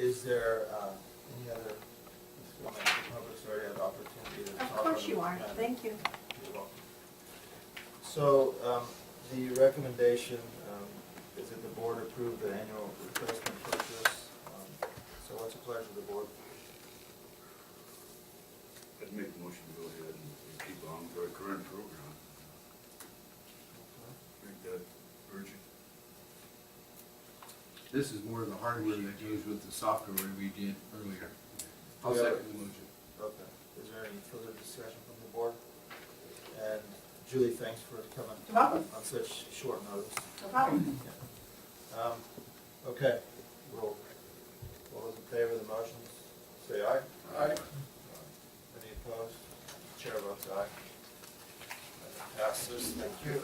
Is there any other, the public's already had the opportunity to talk about it? Of course you are, thank you. You're welcome. So, the recommendation is that the board approve the annual replacement purchase. So what's the pleasure of the board? I'd make a motion to go ahead and keep on with our current program. Make that urgent. This is more of the hardware that goes with the software we did earlier. I'll Yeah. second the motion. Okay. Is there any further discussion from the board? And Julie, thanks for coming No problem. on such short notice. No problem. Okay, all those in favor of the motion, say aye. Aye. Any opposed? Chair votes aye. That passes, thank you.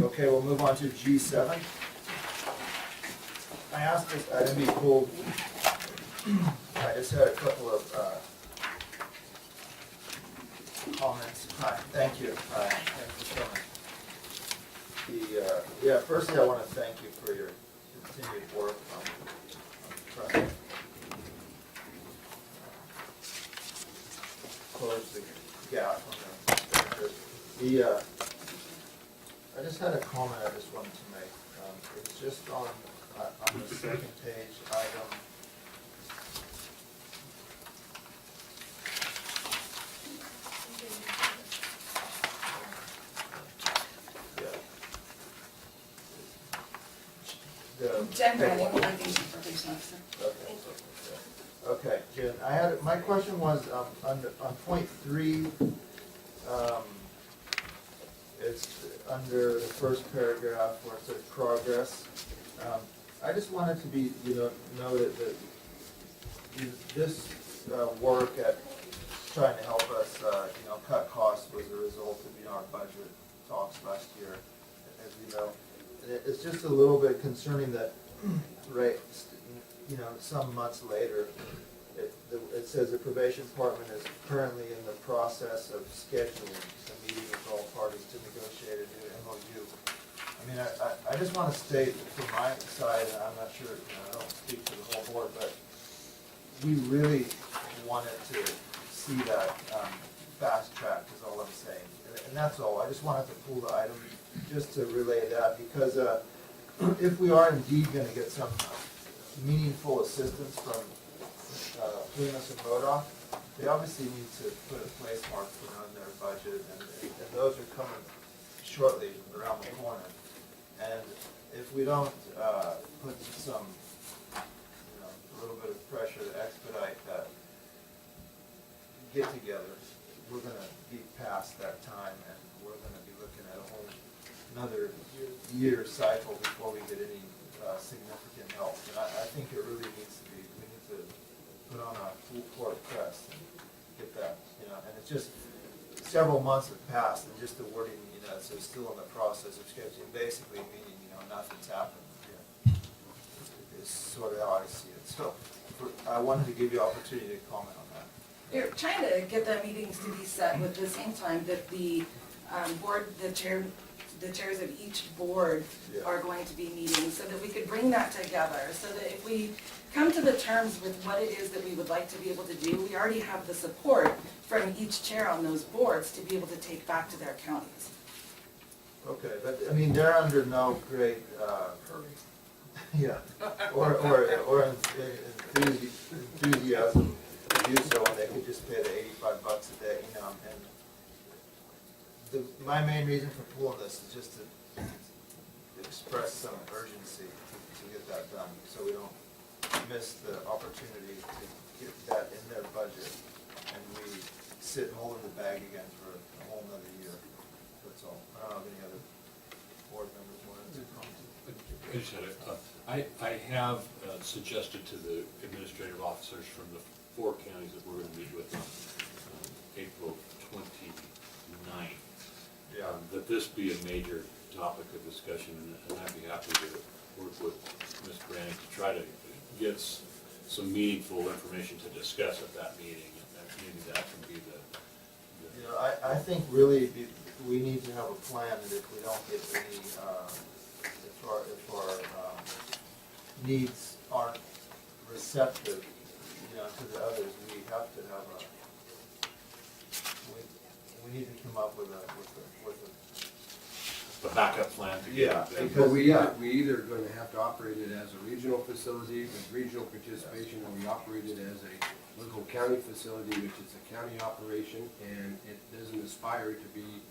Okay, we'll move on to G7. I asked this item to be pulled. I just had a couple of comments. Hi, thank you. Thanks for coming. Firstly, I want to thank you for your continued work on trying to close the gap on the I just had a comment I just wanted to make. It's just on the second page, item. Jen Brandon, Litigation Probation Officer. Okay, Jen, my question was, on point 3, it's under the first paragraph where it says progress. I just wanted to be, know that this work at trying to help us, cut costs was a result of, our budget talks last year, as we know. It's just a little bit concerning that, right, some months later, it says the probation department is currently in the process of scheduling a meeting with all parties to negotiate a new MOU. I mean, I just want to state from my side, and I'm not sure, I don't speak to the whole board, but we really wanted to see that fast-tracked is all I'm saying. And that's all. I just wanted to pull the item just to relay that, because if we are indeed going to get some meaningful assistance from Plumas and MODOC, they obviously need to put a place mark for on their budget, and those are coming shortly around the corner. And if we don't put some, a little bit of pressure to expedite that get together, we're going to be past that time, and we're going to be looking at a whole another year cycle before we get any significant help. And I think it really needs to be, we need to put on a full court press and get that, and it's just several months have passed, and just the wording, it says still in the process of scheduling, basically meaning, nothing's happened. It's sort of how I see it. So I wanted to give you opportunity to comment on that. We're trying to get the meetings to be set with the same time that the board, the chairs of each board are going to be meeting, so that we could bring that together, so that if we come to the terms with what it is that we would like to be able to do, we already have the support from each chair on those boards to be able to take back to their counties. Okay, but I mean, they're under no great or enthusiasm to do so, and they could just pay the $85 a day, and my main reason for pulling this is just to express some urgency to get that done, so we don't miss the opportunity to get that in their budget, and we sit and hold in the bag again for a whole nother year. That's all. I don't know if any other board members wanted to comment. I just had I have suggested to the administrative officers from the 4 counties that we're going to meet with on April 29th, that this be a major topic of discussion, and I'd be happy to work with Ms. Brannick to try to get some meaningful information to discuss at that meeting, and maybe that can be the I think really we need to have a plan that if we don't get any, if our needs aren't receptive, to the others, we have to have we need to come up with a The backup plan to Yeah, get them. because- We either gonna have to operate it as a regional facility with regional participation, or we operate it as a local county facility, which is a county operation, and it doesn't aspire to be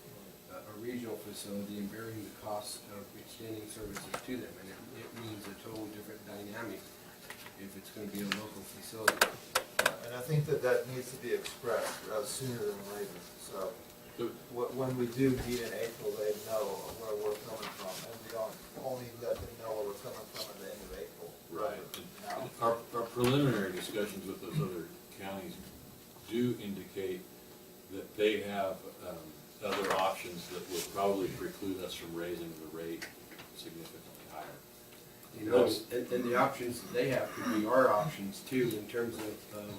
a regional facility and bearing the cost of extending services to them, and it means a total different dynamic if it's gonna be a local facility. And I think that needs to be expressed sooner than later, so. When we do meet in April, they know where we're coming from, and we don't only let them know where we're coming from at the end of April. Right. Now. Our preliminary discussions with those other counties do indicate that they have other options that would probably preclude us from raising the rate significantly higher. You know, and the options that they have could be our options too, in terms of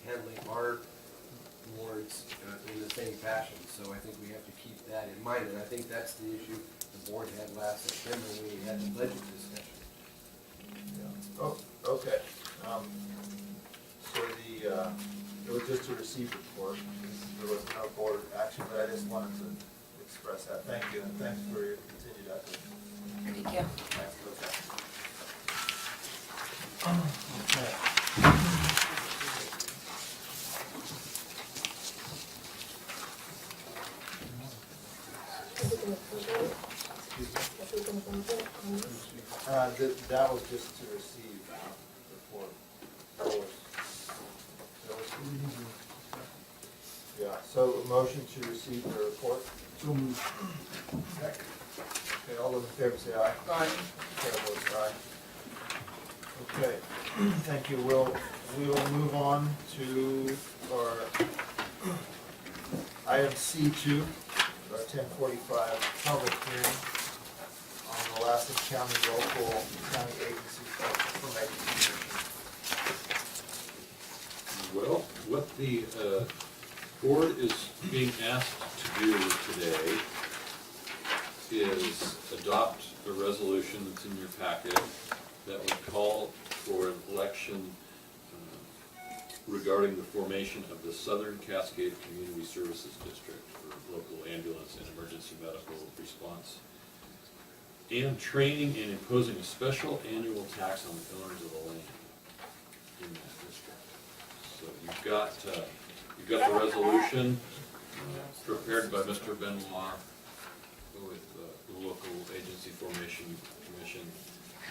handling our wards in the same fashion. So I think we have to keep that in mind, and I think that's the issue the board had last September when we had the budget discussion. Yeah. Oh, okay. So it was just a receipt report. There was no board action, but I just wanted to express that. Thank you, and thanks for your continued effort. Thank you. Thanks, okay. That was just to receive the report. Yeah, so a motion to receive the report. So moved. Okay, all those in favor say aye. Aye. Chair votes aye. Okay, thank you. We will move on to our item C2, our 1045 public hearing on the Lassen County local county agency information. Well, what the board is being asked to do today is adopt a resolution that's in your packet that would call for an election regarding the formation of the Southern Cascade Community Services District for local ambulance and emergency medical response, and training and imposing a special annual tax on the owners of the land in that district. So you've got the resolution prepared by Mr. Benoit with the local agency formation commission.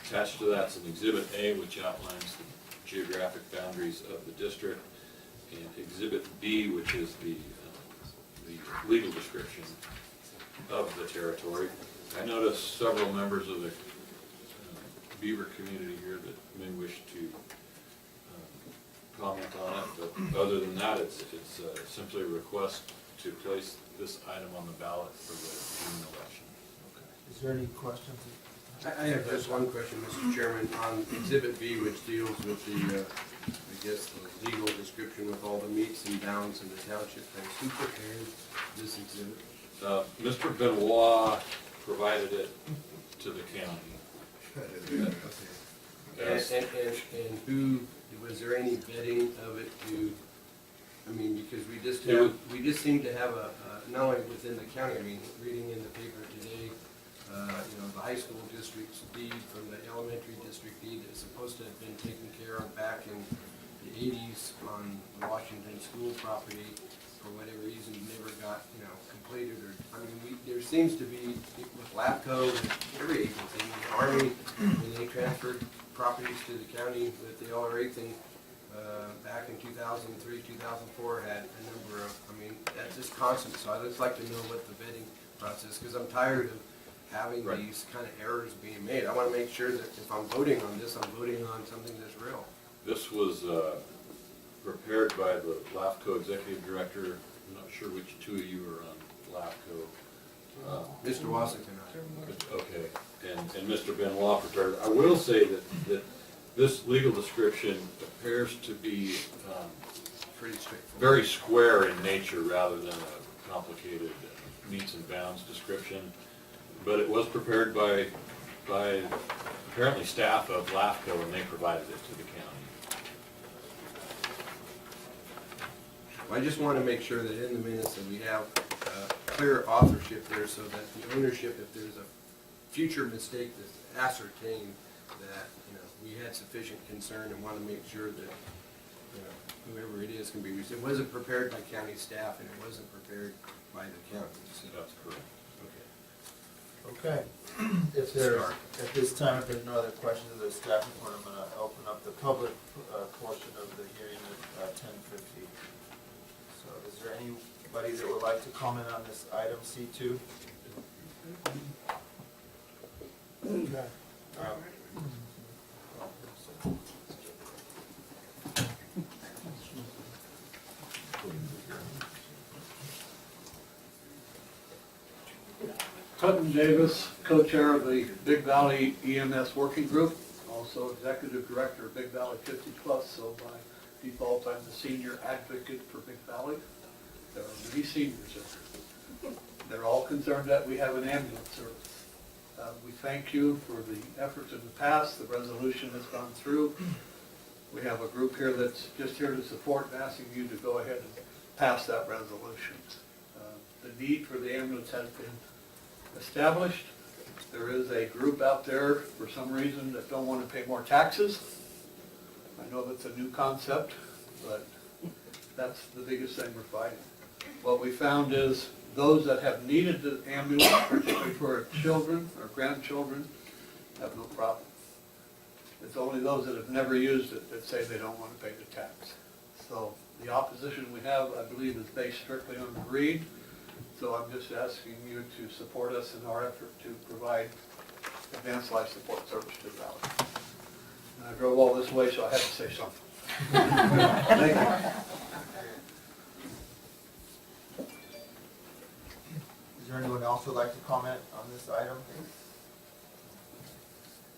Attached to that's an Exhibit A, which outlines the geographic boundaries of the district, and Exhibit B, which is the legal description of the territory. I noticed several members of the Beaver community here that may wish to comment on it, but other than that, it's simply a request to place this item on the ballot for the June election. Okay. Is there any questions? I have just one question, Mr. Chairman, on Exhibit B, which deals with the, the legal description with all the meets and bounds in the township things. Who prepared this exhibit? Mr. Benoit provided it to the county. And who, was there any vetting of it to, I mean, because we just seem to have not only within the county, I mean, reading in the paper today, the high school district's deed from the elementary district deed is supposed to have been taken care of back in the 80s on the Washington school property. For whatever reason, never got, completed, or, I mean, there seems to be, with LAPCO, and every agency, the Army, when they transferred properties to the county with the LRA thing, back in 2003, 2004, had a number of, I mean, that's just constant, so I'd just like to know what the vetting process, because I'm tired of having these kind of errors being made. I want to make sure that if I'm voting on this, I'm voting on something that's real. This was prepared by the LAFCO executive director. I'm not sure which two of you are on LAFCO. Mr. Washington, Okay, and Mr. Benoit prepared it. I will say that this legal description appears to be pretty straightforward. very square in nature rather than a complicated meets and bounds description. but it was prepared by apparently staff of LAFCO, and they provided it to the county. I just want to make sure that in the minutes that we have clear authorship there so that the ownership, if there's a future mistake that's ascertained, that, we had sufficient concern and want to make sure that, whoever it is can be, it wasn't prepared by county staff and it wasn't prepared by the county. So, That's correct. okay. Okay. If there, at this time, if there's no other questions of the staff report, I'm gonna open up the public portion of the hearing at 10:50. So is there anybody that would like to comment on this item C2? Okay. Hutton Davis, co-chair of the Big Valley EMS Working Group, also executive director of Big Valley 50 Plus, so by default, I'm the senior advocate for Big Valley. There are many seniors in there. They're all concerned that we have an ambulance service. We thank you for the efforts in the past, the resolution has gone through. We have a group here that's just here to support and asking you to go ahead and pass that resolution. The need for the ambulance has been established. There is a group out there, for some reason, that don't want to pay more taxes. I know that's a new concept, but that's the biggest thing we're fighting. What we found is those that have needed the ambulance, particularly for children or grandchildren, have no problem. It's only those that have never used it that say they don't want to pay the tax. So the opposition we have, I believe, is based strictly on greed. So I'm just asking you to support us in our effort to provide advanced life support service to the valley. And I drove all this way, so I had to say something. Thank you. Is there anyone else who would like to comment on this item?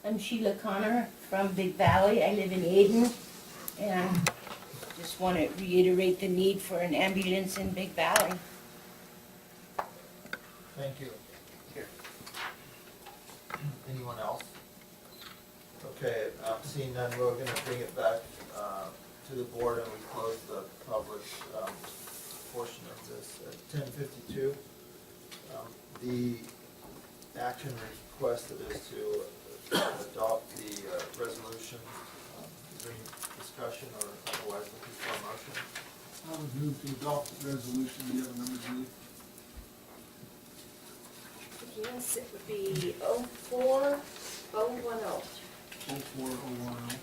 I'm Sheila Connor from Big Valley. I live in Aden, and just want to reiterate the need for an ambulance in Big Valley. Thank you. Anyone else? Okay, seeing none, we're going to bring it back to the board, and we close the public portion of this at 10:52. The action requested is to adopt the resolution. Is there any discussion or otherwise looking for a motion? I would move to adopt the resolution. Do you have a number, Julie? Yes, it would be 04010. 04010.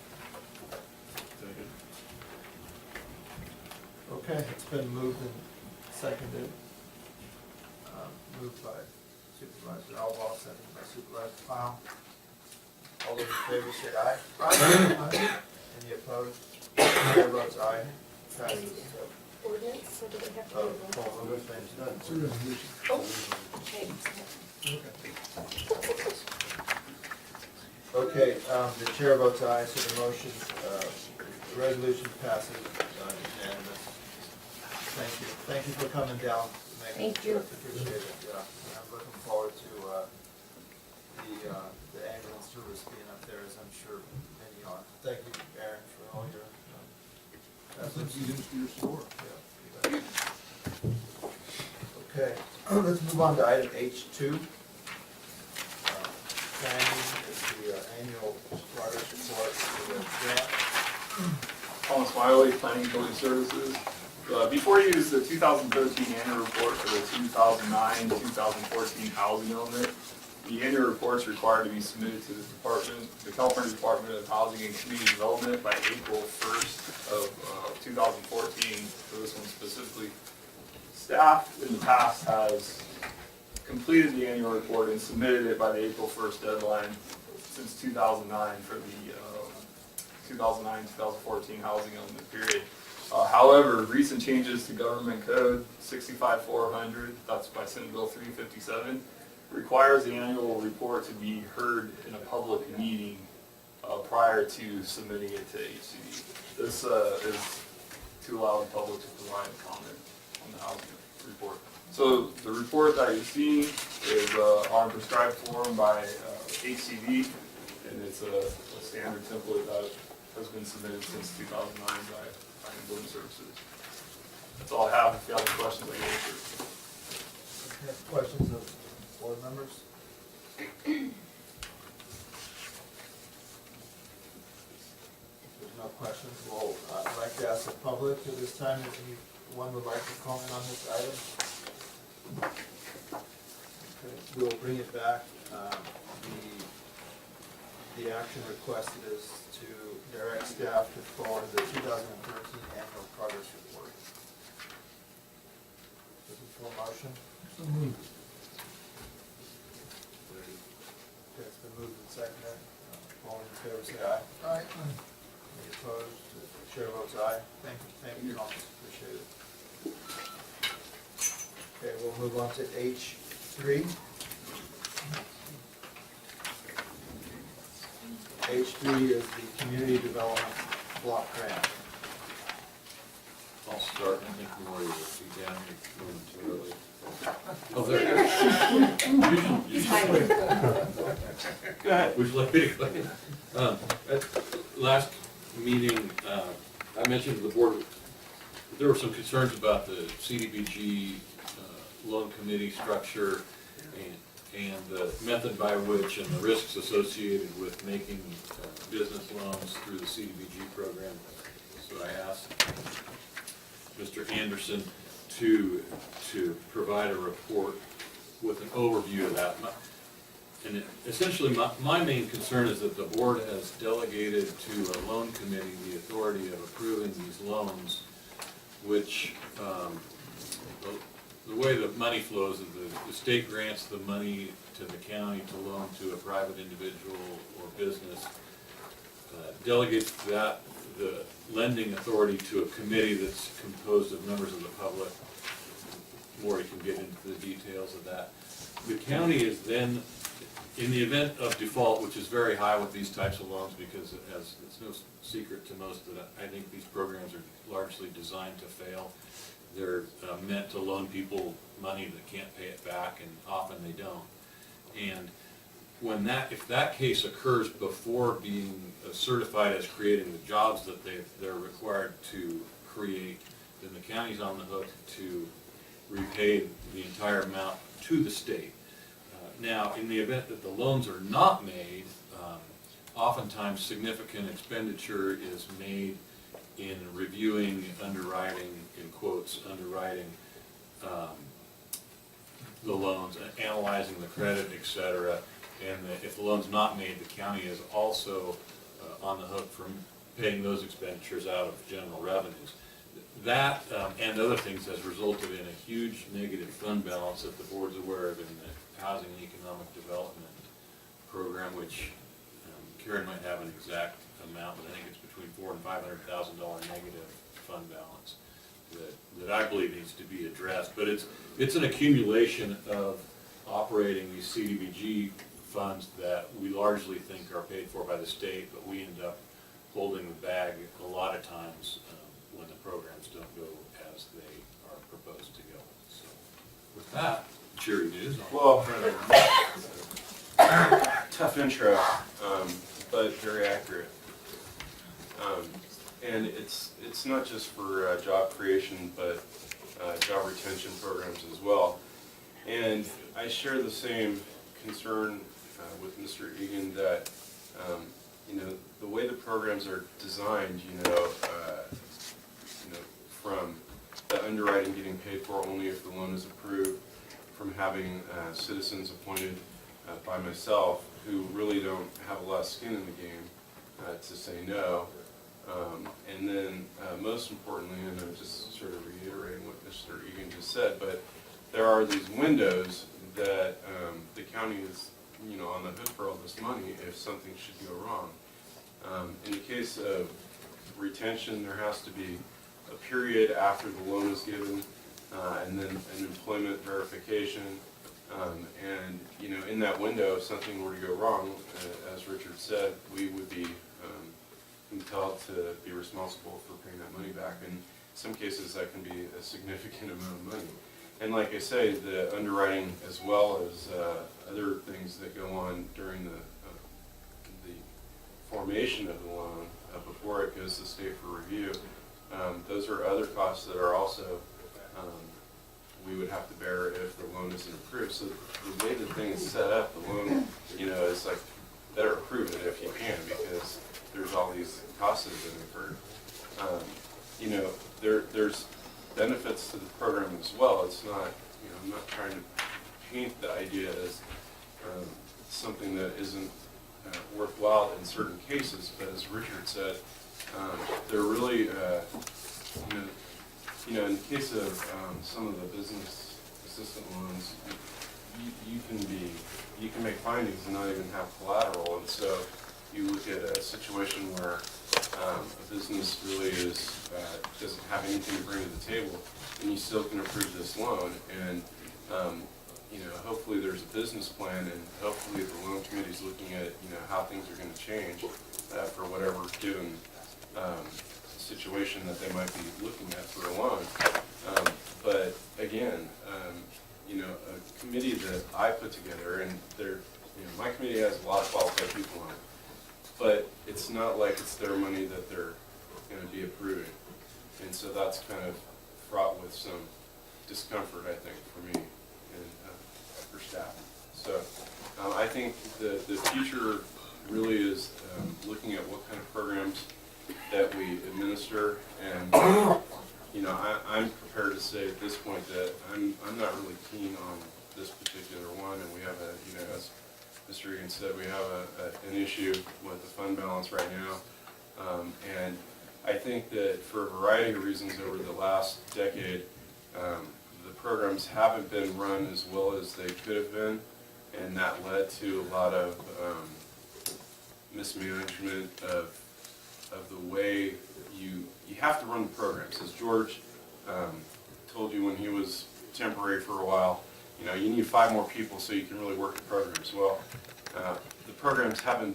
Okay, it's been moved and seconded. Moved by Supervisor Alba, seconded by Supervisor Powell. All those in favor say aye. Aye. Any opposed? Chair votes aye. Passes. Ordinance, so do we have to? All those things done. It's a resolution. Okay. Okay, the chair votes aye, so the motion, the resolution passes unanimous. Thank you for coming down. Thank you. Appreciate it, yeah. And I'm looking forward to the ambulance service being up there, as I'm sure many are. Thank you, Aaron, for all your efforts. You do for your store. Yeah, you bet. Okay, let's move on to item H2. Planning is the annual progress report for the grant. Thomas Wiley, Planning and Building Services. Before you is the 2013 annual report for the 2009-2014 housing element. The annual report is required to be submitted to the California Department of Housing and Community Development by April 1st of 2014. For this one specifically, staff in the past has completed the annual report and submitted it by the April 1st deadline since 2009 for the 2009-2014 housing element period. However, recent changes to Government Code 65400, that's by Senate Bill 357, requires the annual report to be heard in a public meeting prior to submitting it to HCD. This is to allow the public to provide comment on the housing report. So the report that you've seen is on prescribed form by HCD, and it's a standard template that has been submitted since 2009 by Planning and Building Services. That's all I have. If you have any questions, I can answer. Okay, questions of board members? If there's no questions, well, I'd like to ask the public at this time if anyone would like to comment on this item. Okay, we'll bring it back. The action requested is to direct staff to forward the 2013 annual progress report. Looking for a motion? Okay, it's been moved and seconded. All in favor, say aye. Aye. Any opposed? The chair votes aye. Thank you, Thomas, appreciate it. Okay, we'll move on to H3. H3 is the community development block grant. I'll start, I think Lori will be down here momentarily. Oh, there you go. Go ahead. Would you like me to go ahead? At last meeting, I mentioned to the board, there were some concerns about the CDBG loan committee structure and the method by which and the risks associated with making business loans through the CDBG program. So I asked Mr. Anderson to provide a report with an overview of that. And essentially, my main concern is that the board has delegated to a loan committee the authority of approving these loans, which the way the money flows is the state grants the money to the county to loan to a private individual or business, delegates the lending authority to a committee that's composed of members of the public. Maury can get into the details of that. The county is then, in the event of default, which is very high with these types of loans because it's no secret to most that I think these programs are largely designed to fail. They're meant to loan people money that can't pay it back, and often they don't. And if that case occurs before being certified as creating the jobs that they're required to create, then the county's on the hook to repay the entire amount to the state. Now, in the event that the loans are not made, oftentimes significant expenditure is made in reviewing, underwriting, in quotes, underwriting the loans, analyzing the credit, et cetera. And if the loan's not made, the county is also on the hook for paying those expenditures out of general revenues. That and other things has resulted in a huge negative fund balance that the board's aware of in the Housing and Economic Development Program, which Karen might have an exact amount, but I think it's between $400,000 and $500,000 negative fund balance that I believe needs to be addressed. But it's an accumulation of operating these CDBG funds that we largely think are paid for by the state, but we end up holding the bag a lot of times when the programs don't go as they are proposed to go. So with that, cheery news. Well, tough intro, but very accurate. And it's not just for job creation, but job retention programs as well. And I share the same concern with Mr. Egan that the way the programs are designed, from the underwriting getting paid for only if the loan is approved, from having citizens appointed by myself who really don't have a lot of skin in the game to say no. And then most importantly, and I'm just sort of reiterating what Mr. Egan just said, but there are these windows that the county is on the hook for all this money if something should go wrong. In the case of retention, there has to be a period after the loan is given, and then an employment verification. And in that window, if something were to go wrong, as Richard said, we would be compelled to be responsible for paying that money back. In some cases, that can be a significant amount of money. And like I say, the underwriting as well as other things that go on during the formation of the loan before it goes to state for review, those are other costs that are also we would have to bear if the loan isn't approved. So the way the thing is set up, the loan, is like, better approve it if you can, because there's all these costs that have been incurred. There's benefits to the program as well. It's not, I'm not trying to paint the idea as something that isn't worthwhile in certain cases, but as Richard said, they're really, in the case of some of the business assistant loans, you can make findings and not even have collateral, and so you look at a situation where a business really doesn't have anything to bring to the table, and you still can approve this loan, and hopefully there's a business plan, and hopefully the loan committee is looking at how things are going to change for whatever given situation that they might be looking at for a loan. But again, a committee that I put together, and my committee has a lot of qualified people on it, but it's not like it's their money that they're going to be approving, and so that's kind of fraught with some discomfort, I think, for me and for staff. So I think the future really is looking at what kind of programs that we administer, and I'm prepared to say at this point that I'm not really keen on this particular one, and we have as Mr. Egan said, we have an issue with the fund balance right now, and I think that for a variety of reasons over the last decade, the programs haven't been run as well as they could have been, and that led to a lot of mismanagement of the way you have to run the programs. As George told you when he was temporary for a while, you need 5 more people so you can really work the programs. Well, the programs haven't